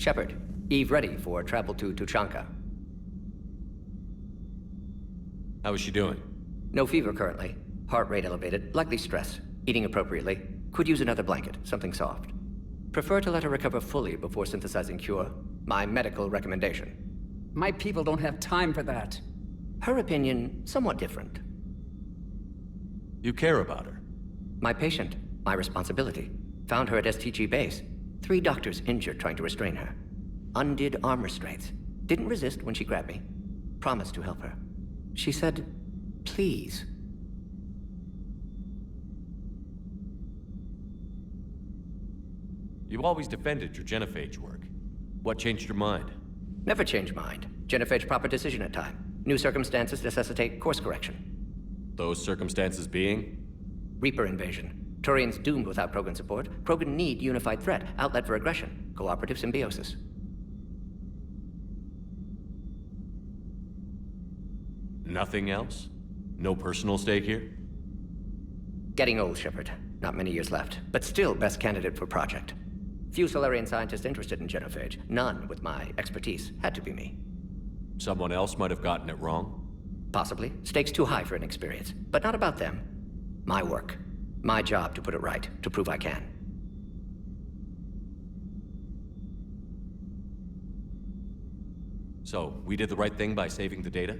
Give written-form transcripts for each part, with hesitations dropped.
Shepard, Eve ready for travel to Tuchanka. How is she doing? No fever currently. Heart rate elevated, likely stress. Eating appropriately. Could use another blanket, something soft. Prefer to let her recover fully before synthesizing cure. My medical recommendation. My people don't have time for that. Her opinion, somewhat different. You care about her. My patient, my responsibility. Found her at STG base. 3 doctors injured trying to restrain her. Undid arm restraints. Didn't resist when she grabbed me. Promised to help her. She said, please. You always defended your Genophage work. What changed your mind? Never change mind. Genophage proper decision at time. New circumstances necessitate course correction. Those circumstances being? Reaper invasion. Turians doomed without Krogan support. Krogan need unified threat, outlet for aggression, cooperative symbiosis. Nothing else? No personal stake here? Getting old, Shepard. Not many years left, but still best candidate for project. Few Solarian scientists interested in Genophage. None with my expertise. Had to be me. Someone else might have gotten it wrong? Possibly. Stakes too high for inexperience. But not about them. My work. My job to put it right, to prove I can. So, we did the right thing by saving the data?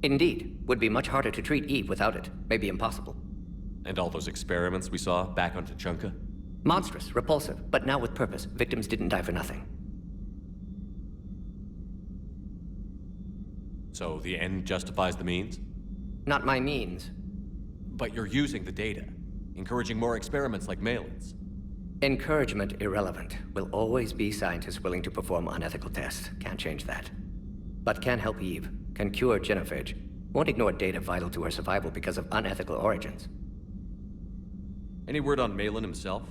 Indeed. Would be much harder to treat Eve without it. Maybe impossible. And all those experiments we saw back on Tuchanka? Monstrous, repulsive, but now with purpose. Victims didn't die for nothing. So, the end justifies the means? Not my means. But you're using the data, encouraging more experiments like Malin's. Encouragement irrelevant. Will always be scientists willing to perform unethical tests. Can't change that. But can help Eve. Can cure Genophage. Won't ignore data vital to her survival because of unethical origins. Any word on Malin himself?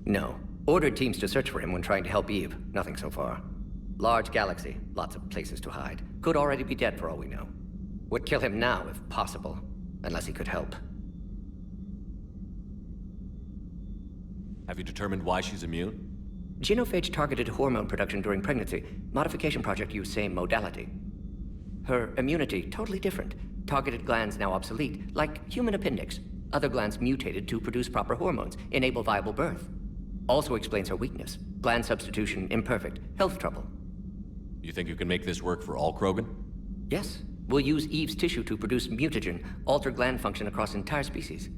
No. Ordered teams to search for him when trying to help Eve. Nothing so far. Large galaxy. Lots of places to hide. Could already be dead for all we know. Would kill him now if possible. Unless he could help. Have you determined why she's immune? Genophage targeted hormone production during pregnancy. Modification project used same modality. Her immunity, totally different. Targeted glands now obsolete, like human appendix. Other glands mutated to produce proper hormones, enable viable birth. Also explains her weakness. Gland substitution imperfect. Health trouble. You think you can make this work for all Krogan? Yes. We'll use Eve's tissue to produce mutagen, alter gland function across entire species.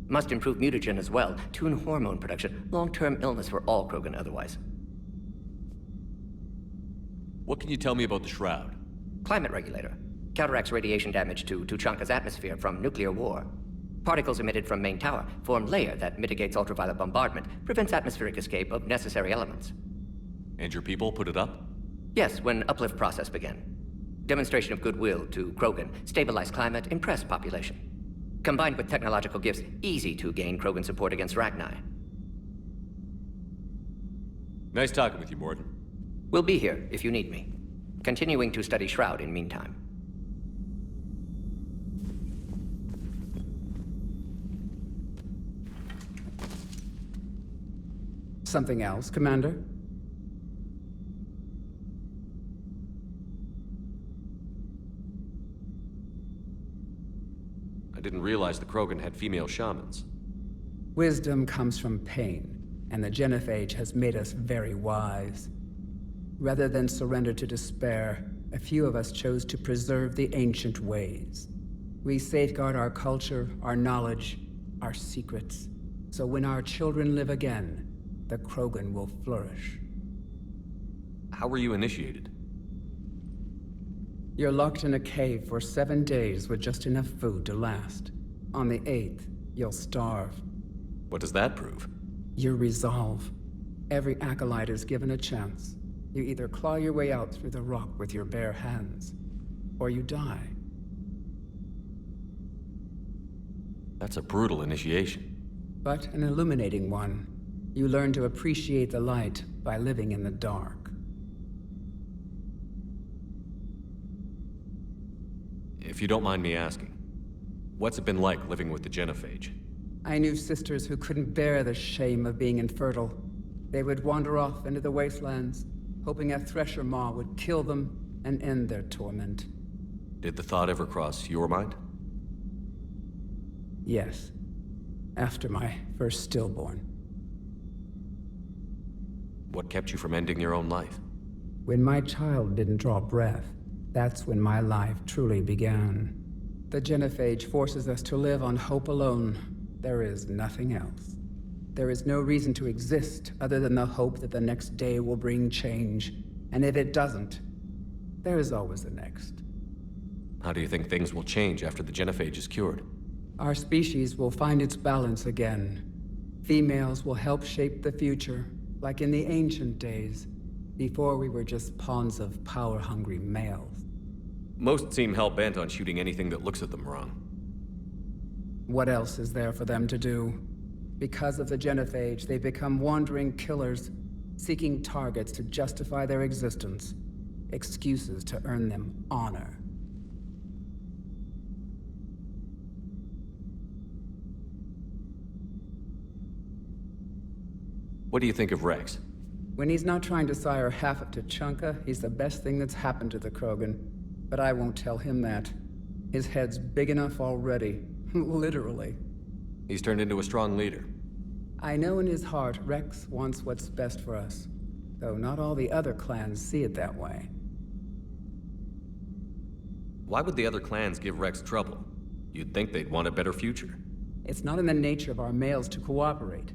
Must improve mutagen as well, tune hormone production, long-term illness for all Krogan otherwise. What can you tell me about the Shroud? Climate regulator. Counteracts radiation damage to Tuchanka's atmosphere from nuclear war. Particles emitted from main tower form layer that mitigates ultraviolet bombardment, prevents atmospheric escape of necessary elements. And your people put it up? Yes, when uplift process began. Demonstration of goodwill to Krogan, stabilize climate, impress population. Combined with technological gifts, easy to gain Krogan support against Ragni. Nice talking with you, Morton. We'll be here if you need me. Continuing to study Shroud in meantime. Something else, Commander? I didn't realize the Krogan had female shamans. Wisdom comes from pain, and the Genophage has made us very wise. Rather than surrender to despair, a few of us chose to preserve the ancient ways. We safeguard our culture, our knowledge, our secrets, so when our children live again, the Krogan will flourish. How were you initiated? You're locked in a cave for 7 days with just enough food to last. On the 8th, you'll starve. What does that prove? Your resolve. Every acolyte is given a chance. You either claw your way out through the rock with your bare hands, or you die. That's a brutal initiation. But an illuminating one. You learn to appreciate the light by living in the dark. If you don't mind me asking, what's it been like living with the Genophage? I knew sisters who couldn't bear the shame of being infertile. They would wander off into the wastelands, hoping a Thresher Maw would kill them and end their torment. Did the thought ever cross your mind? Yes. After my first stillborn. What kept you from ending your own life? When my child didn't draw breath, that's when my life truly began. The Genophage forces us to live on hope alone. There is nothing else. There is no reason to exist other than the hope that the next day will bring change. And if it doesn't, there is always the next. How do you think things will change after the Genophage is cured? Our species will find its balance again. Females will help shape the future, like in the ancient days, before we were just pawns of power-hungry males. Most seem hell-bent on shooting anything that looks at them wrong. What else is there for them to do? Because of the Genophage, they become wandering killers, seeking targets to justify their existence, excuses to earn them honor. What do you think of Rex? When he's not trying to sire half of Tuchanka, he's the best thing that's happened to the Krogan. But I won't tell him that. His head's big enough already. Literally. He's turned into a strong leader. I know in his heart Rex wants what's best for us. Though not all the other clans see it that way. Why would the other clans give Rex trouble? You'd think they'd want a better future. It's not in the nature of our males to cooperate.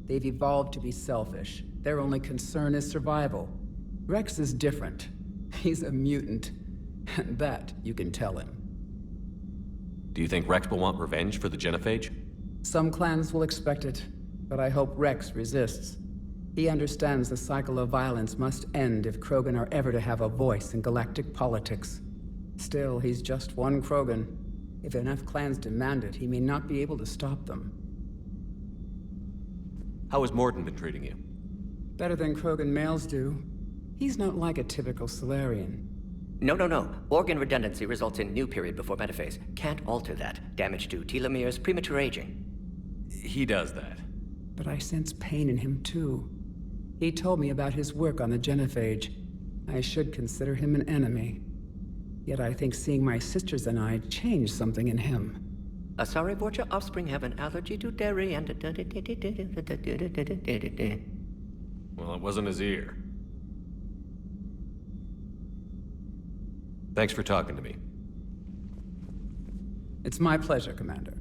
They've evolved to be selfish. Their only concern is survival. Rex is different. He's a mutant. And that you can tell him. Do you think Rex will want revenge for the Genophage? Some clans will expect it, but I hope Rex resists. He understands the cycle of violence must end if Krogan are ever to have a voice in galactic politics. Still, he's just one Krogan. If enough clans demand it, he may not be able to stop them. How has Morden been treating you? Better than Krogan males do. He's not like a typical Solarian. No. Organ redundancy results in new period before metaphase. Can't alter that. Damage to telomeres, premature aging. He does that. But I sense pain in him too. He told me about his work on the Genophage. I should consider him an enemy. Yet I think seeing my sisters and I changed something in him. Asari Vorcha offspring have an allergy to dairy and... Well, it wasn't his ear. Thanks for talking to me. It's my pleasure, Commander.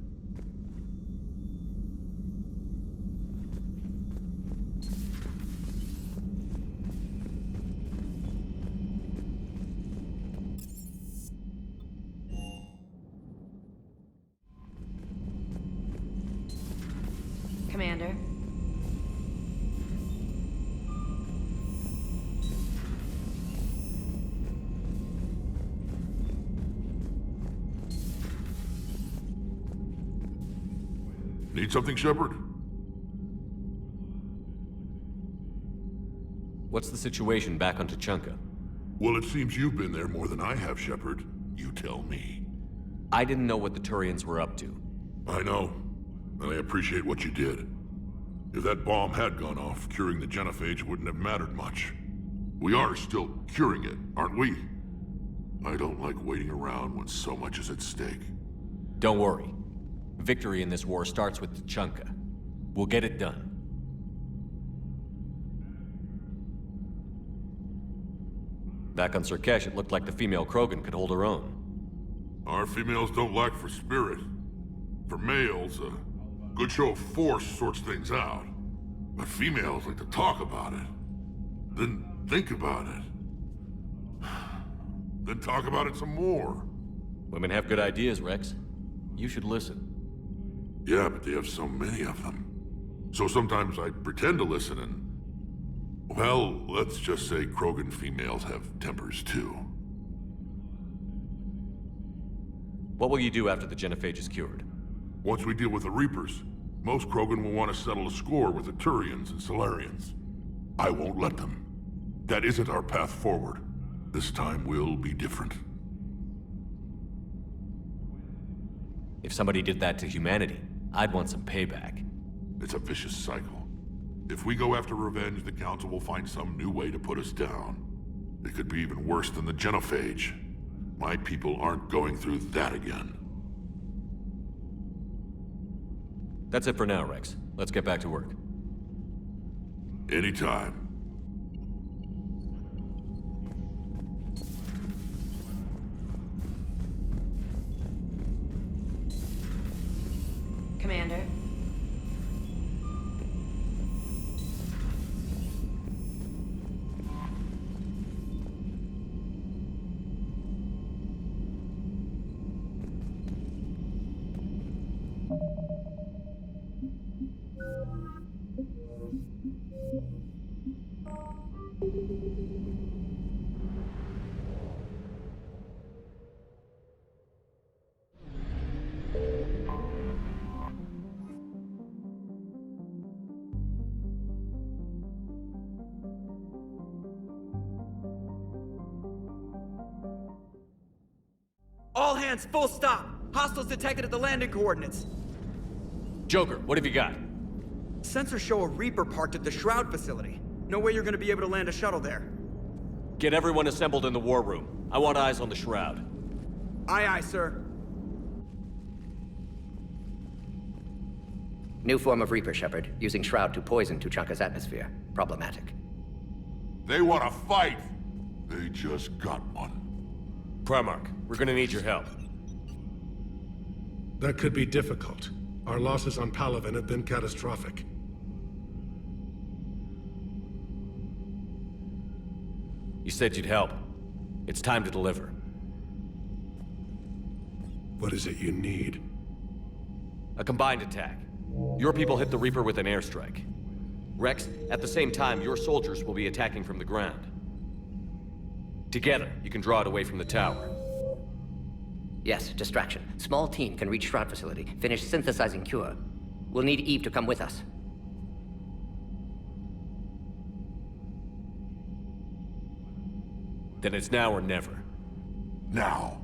Commander. Need something, Shepard? What's the situation back on Tuchanka? Well, it seems you've been there more than I have, Shepard. You tell me. I didn't know what the Turians were up to. I know, and I appreciate what you did. If that bomb had gone off, curing the Genophage wouldn't have mattered much. We are still curing it, aren't we? I don't like waiting around when so much is at stake. Don't worry. Victory in this war starts with Tuchanka. We'll get it done. Back on Surkesh, it looked like the female Krogan could hold her own. Our females don't lack for spirit. For males, a good show of force sorts things out. But females like to talk about it. Then think about it. Then talk about it some more. Women have good ideas, Rex. You should listen. Yeah, but they have so many of them. So sometimes I pretend to listen and... Well, let's just say Krogan females have tempers too. What will you do after the Genophage is cured? Once we deal with the Reapers, most Krogan will want to settle a score with the Turians and Solarians. I won't let them. That isn't our path forward. This time will be different. If somebody did that to humanity, I'd want some payback. It's a vicious cycle. If we go after revenge, the Council will find some new way to put us down. It could be even worse than the Genophage. My people aren't going through that again. That's it for now, Rex. Let's get back to work. Anytime. Commander. All hands, full stop! Hostiles detected at the landing coordinates. Joker, what have you got? Sensors show a Reaper parked at the Shroud facility. No way you're gonna be able to land a shuttle there. Get everyone assembled in the war room. I want eyes on the Shroud. Aye, aye, sir. New form of Reaper, Shepard, using Shroud to poison Tuchanka's atmosphere. Problematic. They want to fight! They just got one. Primarch, we're gonna need your help. That could be difficult. Our losses on Palaven have been catastrophic. You said you'd help. It's time to deliver. What is it you need? A combined attack. Your people hit the Reaper with an airstrike. Rex, at the same time, your soldiers will be attacking from the ground. Together, you can draw it away from the tower. Yes, distraction. Small team can reach Shroud facility, finish synthesizing cure. We'll need Eve to come with us. Then it's now or never. Now.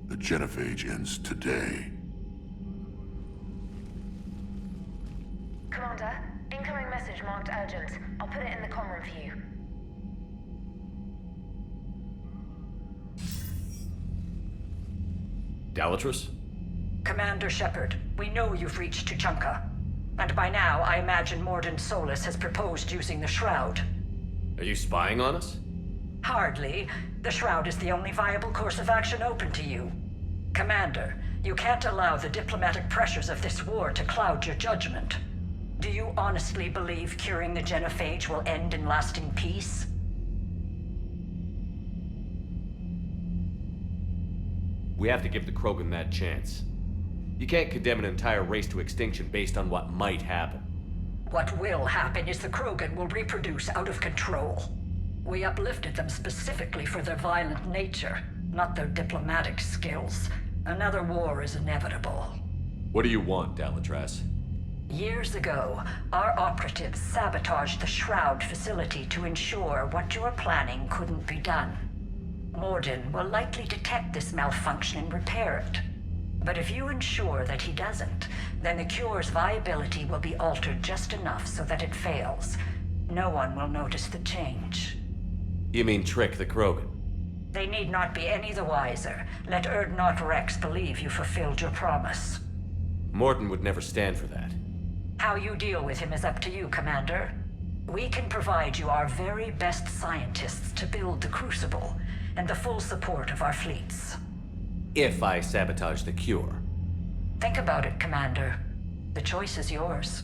The Genophage ends today. Commander, incoming message marked urgent. I'll put it in the comm room for you. Dalatrus? Commander Shepard, we know you've reached Tuchanka. And by now, I imagine Mordin Solus has proposed using the Shroud. Are you spying on us? Hardly. The Shroud is the only viable course of action open to you. Commander, you can't allow the diplomatic pressures of this war to cloud your judgment. Do you honestly believe curing the Genophage will end in lasting peace? We have to give the Krogan that chance. You can't condemn an entire race to extinction based on what might happen. What will happen is the Krogan will reproduce out of control. We uplifted them specifically for their violent nature, not their diplomatic skills. Another war is inevitable. What do you want, Dalatrus? Years ago, our operatives sabotaged the Shroud facility to ensure what you were planning couldn't be done. Mordin will likely detect this malfunction and repair it. But if you ensure that he doesn't, then the cure's viability will be altered just enough so that it fails. No one will notice the change. You mean trick the Krogan? They need not be any the wiser. Let Urdnot Rex believe you fulfilled your promise. Morton would never stand for that. How you deal with him is up to you, Commander. We can provide you our very best scientists to build the Crucible, and the full support of our fleets. If I sabotage the cure. Think about it, Commander. The choice is yours.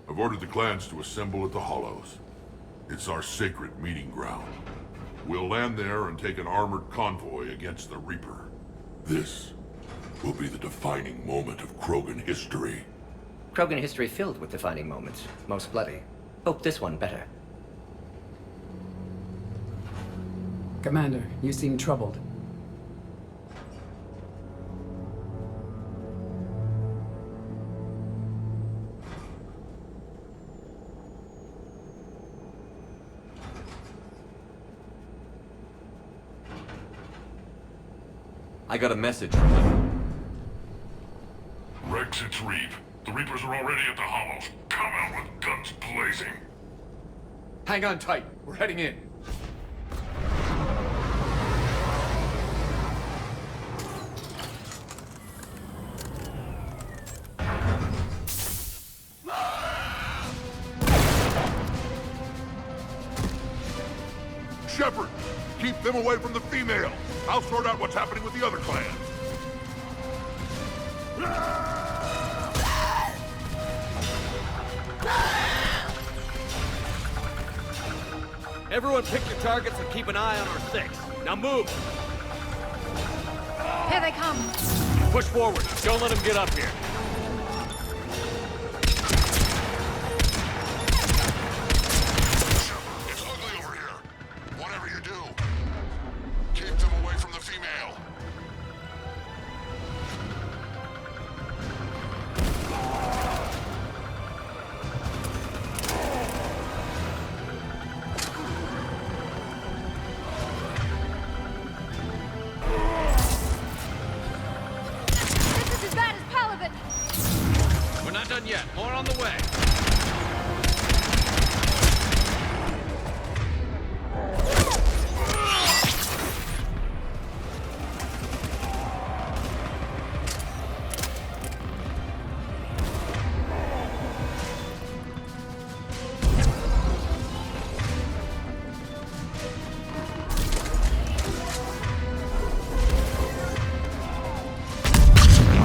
I've ordered the clans to assemble at the Hollows. It's our sacred meeting ground. We'll land there and take an armored convoy against the Reaper. This will be the defining moment of Krogan history. Krogan history filled with defining moments, most bloody. Hope this one better. Commander, you seem troubled. I got a message from them. Rex, it's Reeve. The Reapers are already at the Hollows. Come out with guns blazing. Hang on tight. We're heading in. Shepard, keep them away from the female. I'll sort out what's happening with the other clans. Everyone pick your targets and keep an eye on our 6. Now move! Here they come. Push forward. Don't let them get up here. It's ugly over here. Whatever you do, keep them away from the female. This is as bad as Palavin. We're not done yet. More on the way.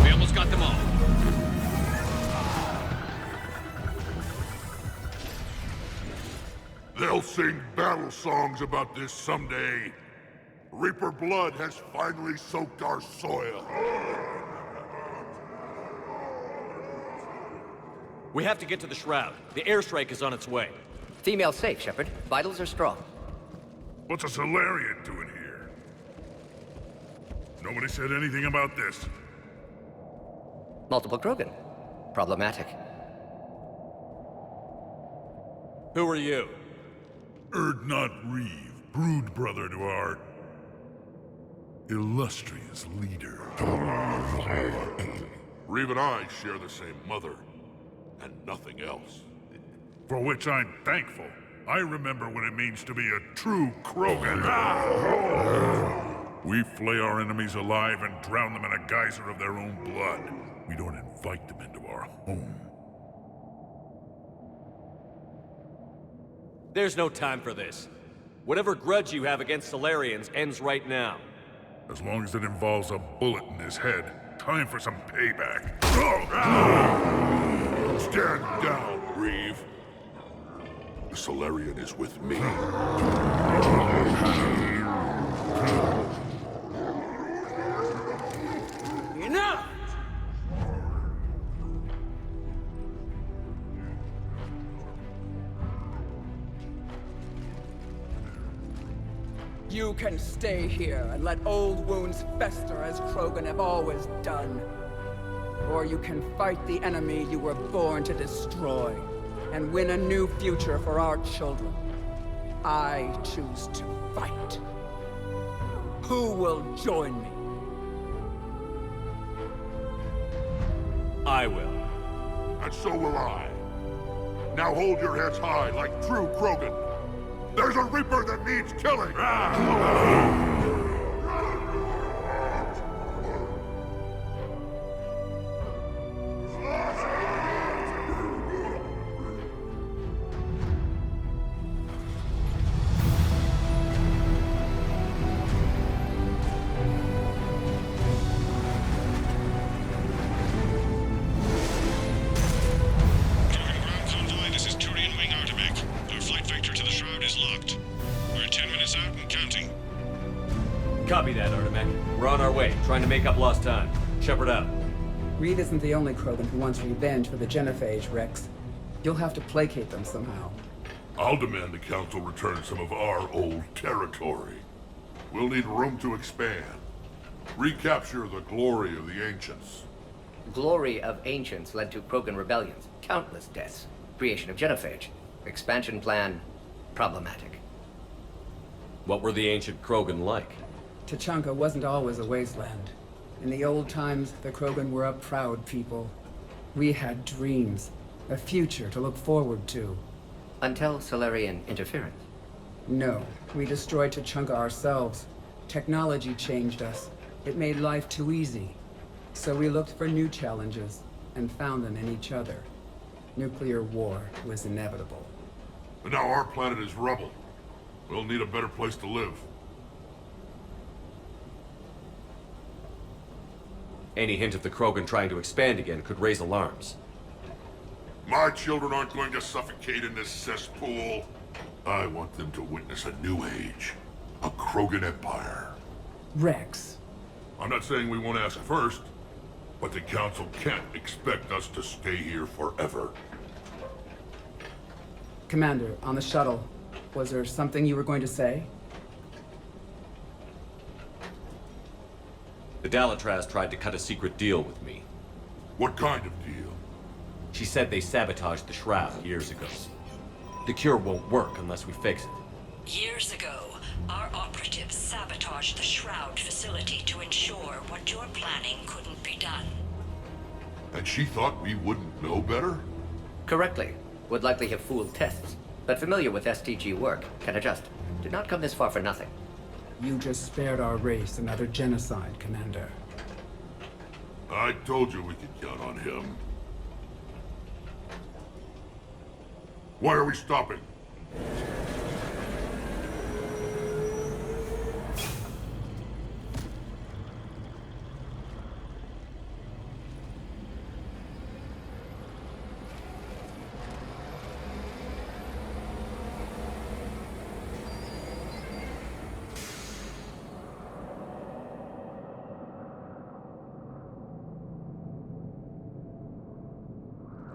We almost got them all. They'll sing battle songs about this someday. Reaper blood has finally soaked our soil. We have to get to the Shroud. The airstrike is on its way. Female safe, Shepard. Vitals are strong. What's a Solarian doing here? Nobody said anything about this. Multiple Krogan. Problematic. Who are you? Erdnot Reeve, brood brother to our illustrious leader. Reeve and I share the same mother, and nothing else. For which I'm thankful. I remember what it means to be a true Krogan. We flay our enemies alive and drown them in a geyser of their own blood. We don't invite them into our home. There's no time for this. Whatever grudge you have against Solarians ends right now. As long as it involves a bullet in his head, time for some payback. Stand down, Reeve. The Solarian is with me. Enough! You can stay here and let old wounds fester as Krogan have always done. Or you can fight the enemy you were born to destroy and win a new future for our children. I choose to fight. Who will join me? I will. And so will I. Now hold your heads high like true Krogan. There's a Reaper that needs killing! Taking ground zones make up lost time. Shepard out. Reed isn't the only Krogan who wants revenge for the Genophage, Rex. You'll have to placate them somehow. I'll demand the Council return some of our old territory. We'll need room to expand. Recapture the glory of the Ancients. Glory of Ancients led to Krogan rebellions, countless deaths, creation of Genophage. Expansion plan, problematic. What were the ancient Krogan like? Tuchanka wasn't always a wasteland. In the old times, the Krogan were a proud people. We had dreams, a future to look forward to. Until Solarian interference. No, we destroyed Tuchanka ourselves. Technology changed us. It made life too easy. So we looked for new challenges, and found them in each other. Nuclear war was inevitable. And now our planet is rubble. We'll need a better place to live. Any hint of the Krogan trying to expand again could raise alarms. My children aren't going to suffocate in this cesspool. I want them to witness a new age. A Krogan empire. Rex. I'm not saying we won't ask first, but the Council can't expect us to stay here forever. Commander, on the shuttle, was there something you were going to say? The Dalatraz tried to cut a secret deal with me. What kind of deal? She said they sabotaged the Shroud years ago. The cure won't work unless we fix it. Years ago, our operatives sabotaged the Shroud facility to ensure what you're planning couldn't be done. And she thought we wouldn't know better? Correctly. Would likely have fooled tests, but familiar with STG work, can adjust. Did not come this far for nothing. You just spared our race another genocide, Commander. I told you we could count on him. Why are we stopping?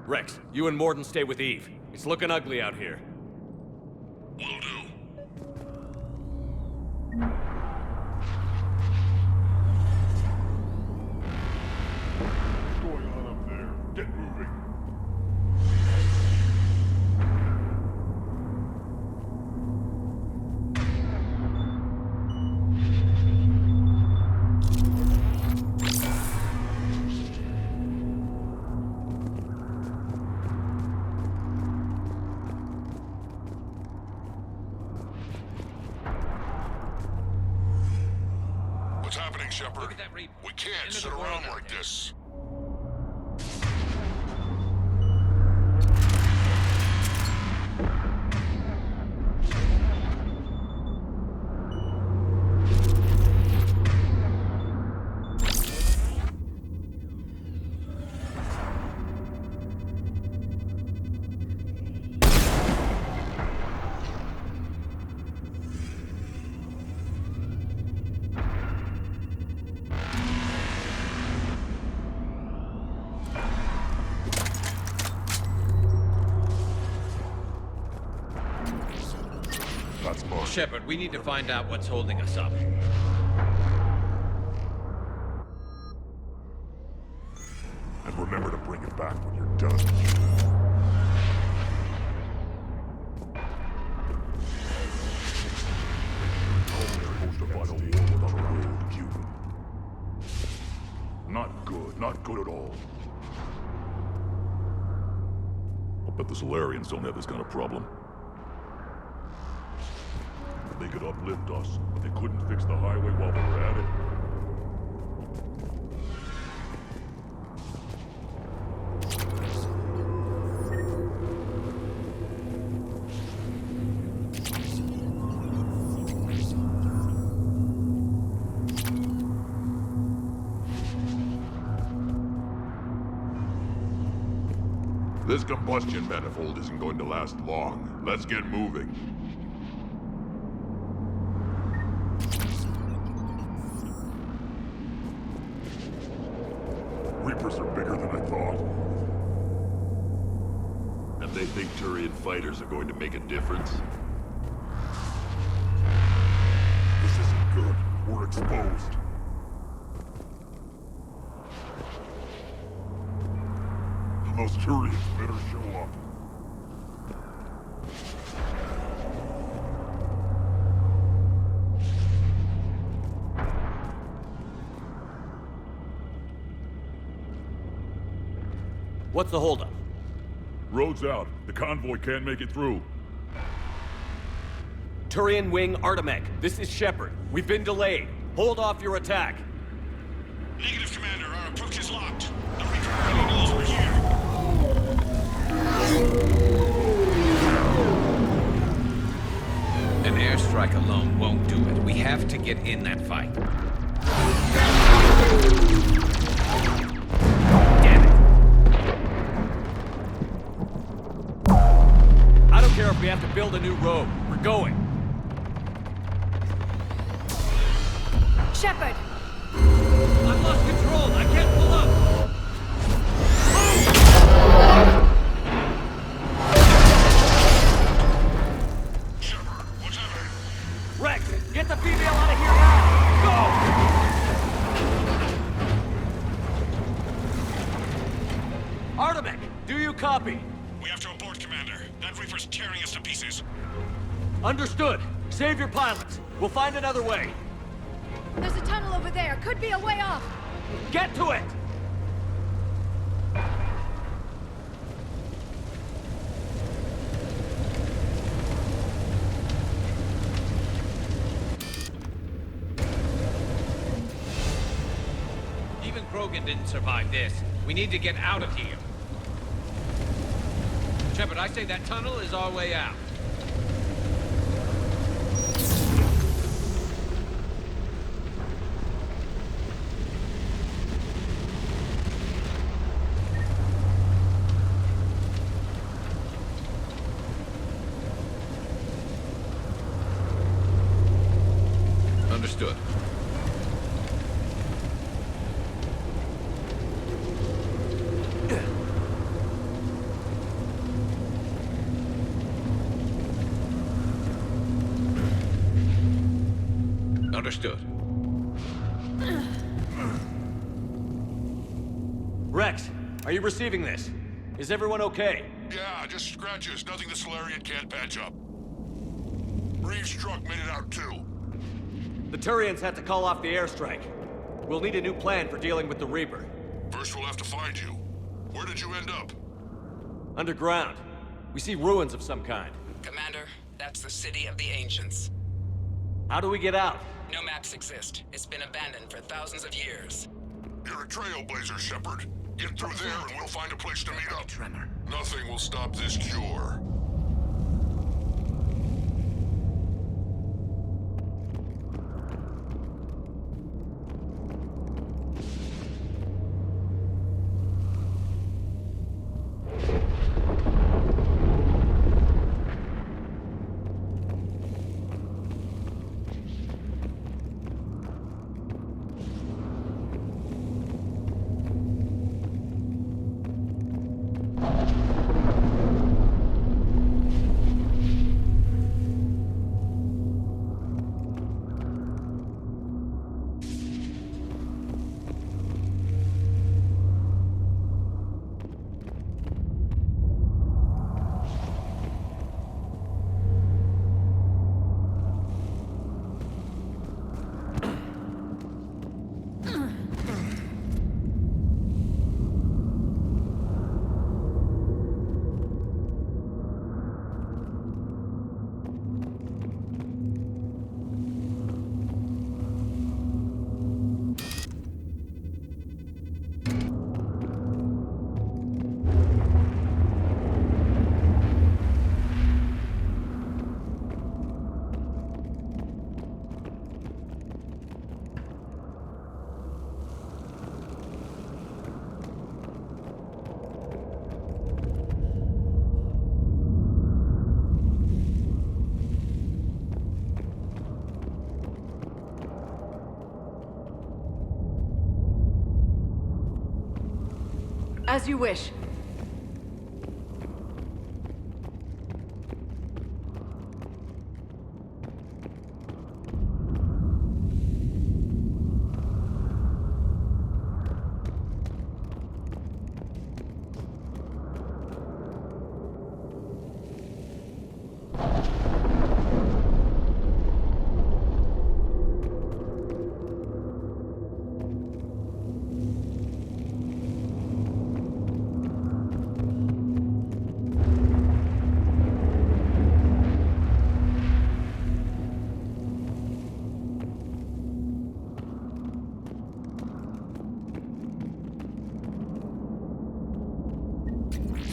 Rex, you and Morden stay with Eve. It's looking ugly out here. Will do. What's going on up there? Get moving. What's happening, Shepard? We can't sit around like this. Shepard, we need to find out what's holding us up. And remember to bring it back when you're done. Not good at all. I'll bet the Solarians don't have this kind of problem. They could uplift us, but they couldn't fix the highway while we were at it. This combustion manifold isn't going to last long. Let's get moving. thought. And they think Turian fighters are going to make a difference? This isn't good. We're exposed. And those Turians better show up. What's the holdup? Road's out. The convoy can't make it through. Turian Wing Artemech, this is Shepard. We've been delayed. Hold off your attack. Negative, Commander. Our approach is locked. The Reaper already knows we're here. An airstrike alone won't do it. We have to get in that fight. Damn it! I don't care if we have to build a new road. We're going. Shepard! I've lost control. I can't pull up. Shepard, what's happening? Rex, get the female out of here now! Go! Artemech, do you copy? We have to abort, Commander. That Reaper's tearing us to pieces. Understood. Save your pilots. We'll find another way. There's a tunnel over there. Could be a way off. Get to it! Even Krogan didn't survive this. We need to get out of here. Shepard, I say that tunnel is our way out. Understood. Understood. Rex, are you receiving this? Is everyone okay? Yeah, just scratches. Nothing the Solarian can't patch up. Reeves' truck made it out too. The Turians had to call off the airstrike. We'll need a new plan for dealing with the Reaper. First we'll have to find you. Where did you end up? Underground. We see ruins of some kind. Commander, that's the City of the Ancients. How do we get out? No maps exist. It's been abandoned for thousands of years. You're a trailblazer, Shepard. Get through there and we'll find a place to meet up. Tremor. Nothing will stop this cure. As you wish.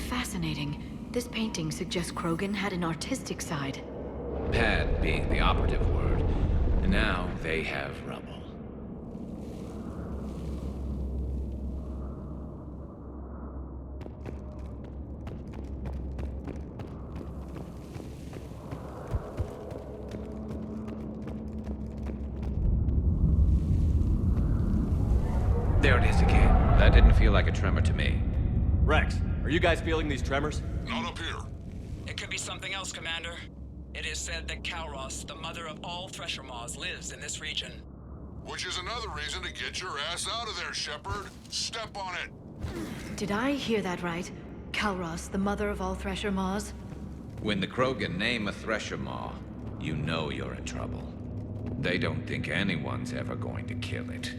Fascinating. This painting suggests Krogan had an artistic side. Had being the operative word. And now they have rubble. There it is again. That didn't feel like a tremor to me. Rex, are you guys feeling these tremors? Not up here. It could be something else, Commander. It is said that Kalros, the mother of all Thresher Maws, lives in this region. Which is another reason to get your ass out of there, Shepard. Step on it. Did I hear that right? Kalros, the mother of all Thresher Maws? When the Krogan name a Thresher Maw, you know you're in trouble. They don't think anyone's ever going to kill it.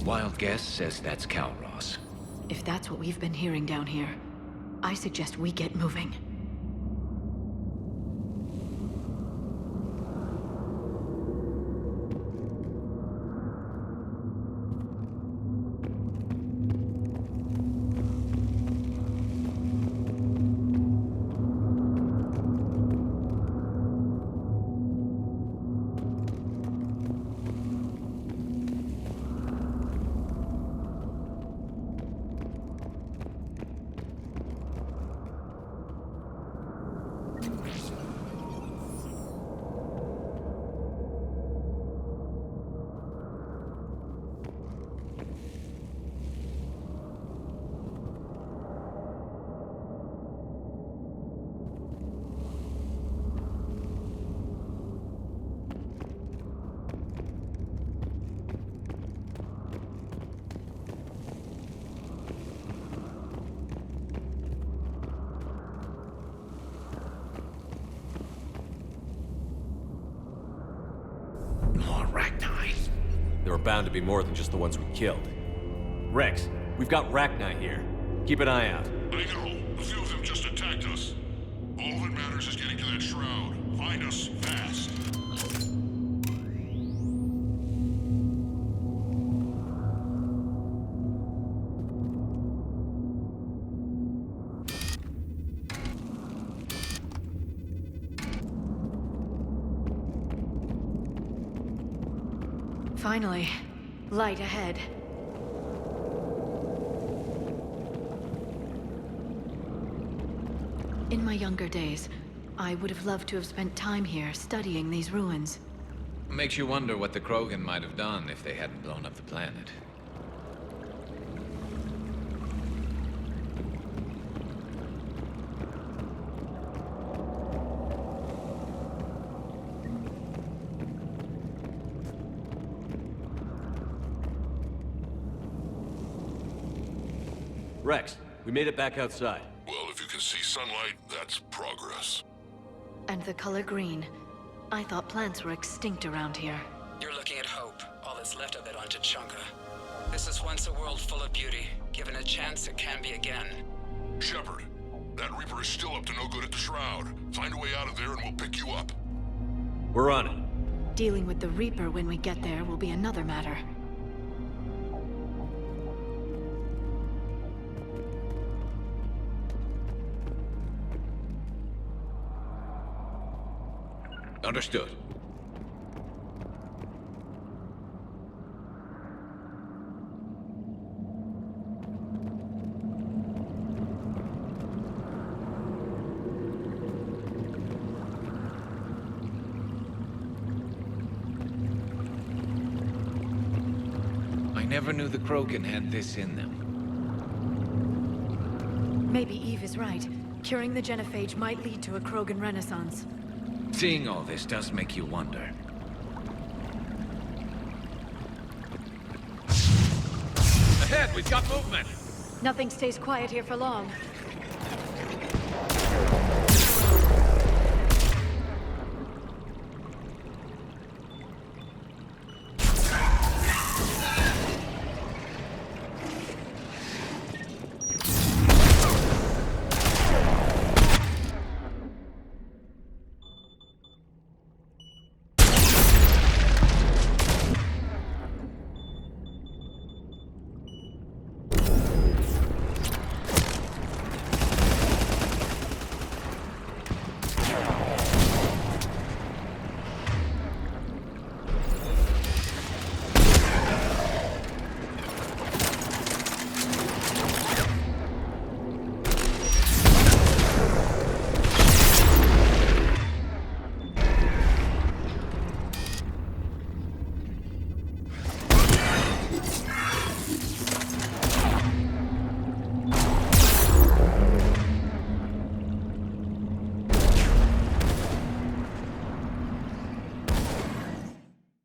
Wild guess says that's Kalros. If that's what we've been hearing down here, I suggest we get moving. There are bound to be more than just the ones we killed. Rex, we've got Rachni here. Keep an eye out. I know. A few of them just attacked us. All that matters is getting to that shroud. Find us fast. Finally, light ahead. In my younger days, I would have loved to have spent time here studying these ruins. Makes you wonder what the Krogan might have done if they hadn't blown up the planet. Rex, we made it back outside. Well, if you can see sunlight, that's progress. And the color green. I thought plants were extinct around here. You're looking at hope, all that's left of it on Tuchanka. This is once a world full of beauty. Given a chance, it can be again. Shepard, that Reaper is still up to no good at the Shroud. Find a way out of there and we'll pick you up. We're on it. Dealing with the Reaper when we get there will be another matter. Understood. never knew the Krogan had this in them. Maybe Eve is right. Curing the Genophage might lead to a Krogan renaissance. Seeing all this does make you wonder. Ahead, we've got movement! Nothing stays quiet here for long.